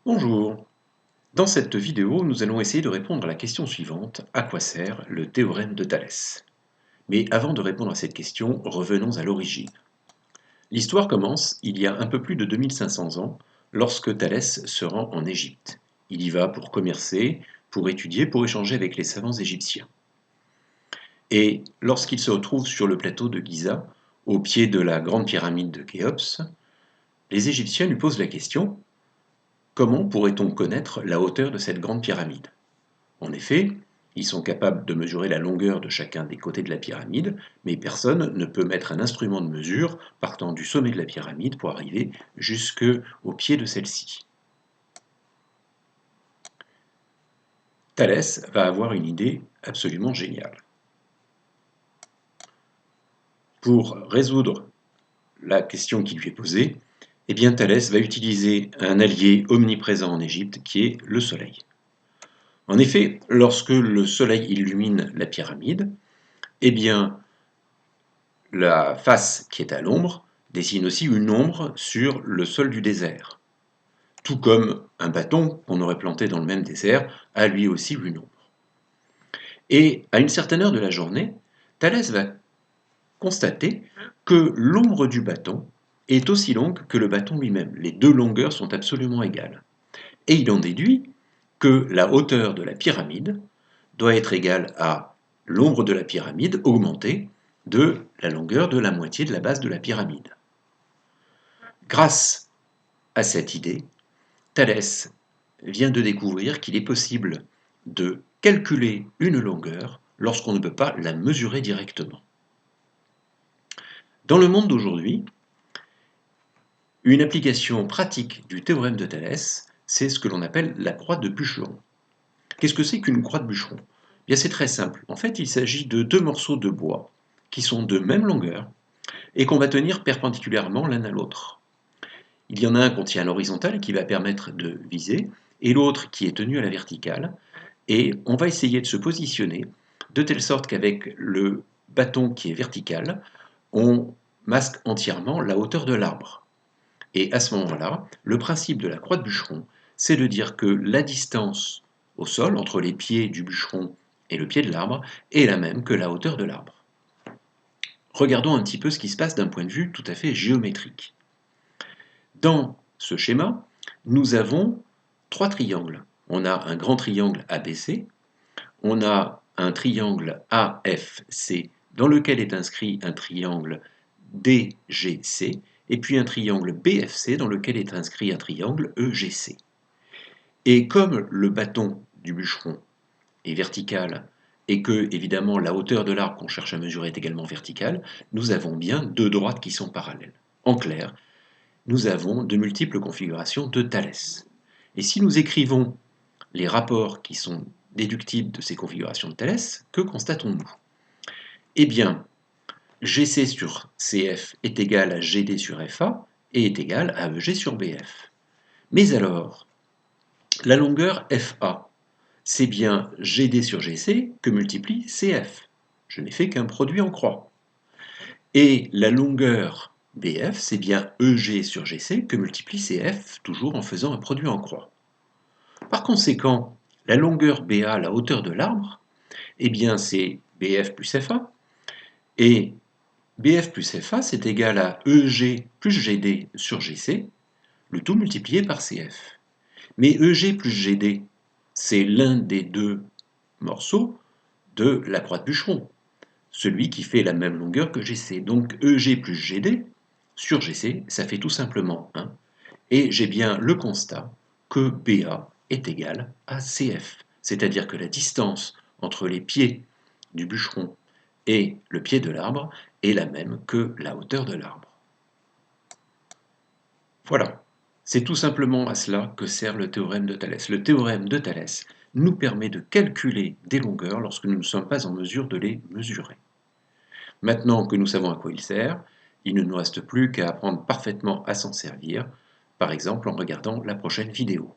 Bonjour. Dans cette vidéo, nous allons essayer de répondre à la question suivante. À quoi sert le théorème de Thalès? Mais avant de répondre à cette question, revenons à l'origine. L'histoire commence il y a un peu plus de 2500 ans, lorsque Thalès se rend en Égypte. Il y va pour commercer, pour étudier, pour échanger avec les savants égyptiens. Et lorsqu'il se retrouve sur le plateau de Gizeh, au pied de la grande pyramide de Khéops, les Égyptiens lui posent la question: comment pourrait-on connaître la hauteur de cette grande pyramide? En effet, ils sont capables de mesurer la longueur de chacun des côtés de la pyramide, mais personne ne peut mettre un instrument de mesure partant du sommet de la pyramide pour arriver jusqu'au pied de celle-ci. Thalès va avoir une idée absolument géniale. Pour résoudre la question qui lui est posée, eh bien Thalès va utiliser un allié omniprésent en Égypte qui est le Soleil. En effet, lorsque le Soleil illumine la pyramide, eh bien la face qui est à l'ombre dessine aussi une ombre sur le sol du désert. Tout comme un bâton qu'on aurait planté dans le même désert a lui aussi une ombre. Et à une certaine heure de la journée, Thalès va constater que l'ombre du bâton est aussi longue que le bâton lui-même. Les deux longueurs sont absolument égales. Et il en déduit que la hauteur de la pyramide doit être égale à l'ombre de la pyramide augmentée de la longueur de la moitié de la base de la pyramide. Grâce à cette idée, Thalès vient de découvrir qu'il est possible de calculer une longueur lorsqu'on ne peut pas la mesurer directement. Dans le monde d'aujourd'hui, une application pratique du théorème de Thalès, c'est ce que l'on appelle la croix de bûcheron. Qu'est-ce que c'est qu'une croix de bûcheron? Bien, c'est très simple. En fait, il s'agit de deux morceaux de bois qui sont de même longueur et qu'on va tenir perpendiculairement l'un à l'autre. Il y en a un qu'on tient à l'horizontale qui va permettre de viser, et l'autre qui est tenu à la verticale. Et on va essayer de se positionner de telle sorte qu'avec le bâton qui est vertical, on masque entièrement la hauteur de l'arbre. Et à ce moment-là, le principe de la croix de bûcheron, c'est de dire que la distance au sol entre les pieds du bûcheron et le pied de l'arbre est la même que la hauteur de l'arbre. Regardons un petit peu ce qui se passe d'un point de vue tout à fait géométrique. Dans ce schéma, nous avons trois triangles. On a un grand triangle ABC, on a un triangle AFC dans lequel est inscrit un triangle DGC, et puis un triangle BFC dans lequel est inscrit un triangle EGC. Et comme le bâton du bûcheron est vertical et que, évidemment, la hauteur de l'arbre qu'on cherche à mesurer est également verticale, nous avons bien deux droites qui sont parallèles. En clair, nous avons de multiples configurations de Thalès. Et si nous écrivons les rapports qui sont déductibles de ces configurations de Thalès, que constatons-nous? Eh bien, GC sur CF est égal à GD sur FA et est égal à EG sur BF. Mais alors, la longueur FA, c'est bien GD sur GC que multiplie CF. Je n'ai fait qu'un produit en croix. Et la longueur BF, c'est bien EG sur GC que multiplie CF, toujours en faisant un produit en croix. Par conséquent, la longueur BA, la hauteur de l'arbre, eh bien c'est BF plus FA, et BF plus FA, c'est égal à EG plus GD sur GC, le tout multiplié par CF. Mais EG plus GD, c'est l'un des deux morceaux de la croix de bûcheron, celui qui fait la même longueur que GC. Donc EG plus GD sur GC, ça fait tout simplement 1, et j'ai bien le constat que BA est égal à CF, c'est-à-dire que la distance entre les pieds du bûcheron et le pied de l'arbre est la même que la hauteur de l'arbre. Voilà, c'est tout simplement à cela que sert le théorème de Thalès. Le théorème de Thalès nous permet de calculer des longueurs lorsque nous ne sommes pas en mesure de les mesurer. Maintenant que nous savons à quoi il sert, il ne nous reste plus qu'à apprendre parfaitement à s'en servir, par exemple en regardant la prochaine vidéo.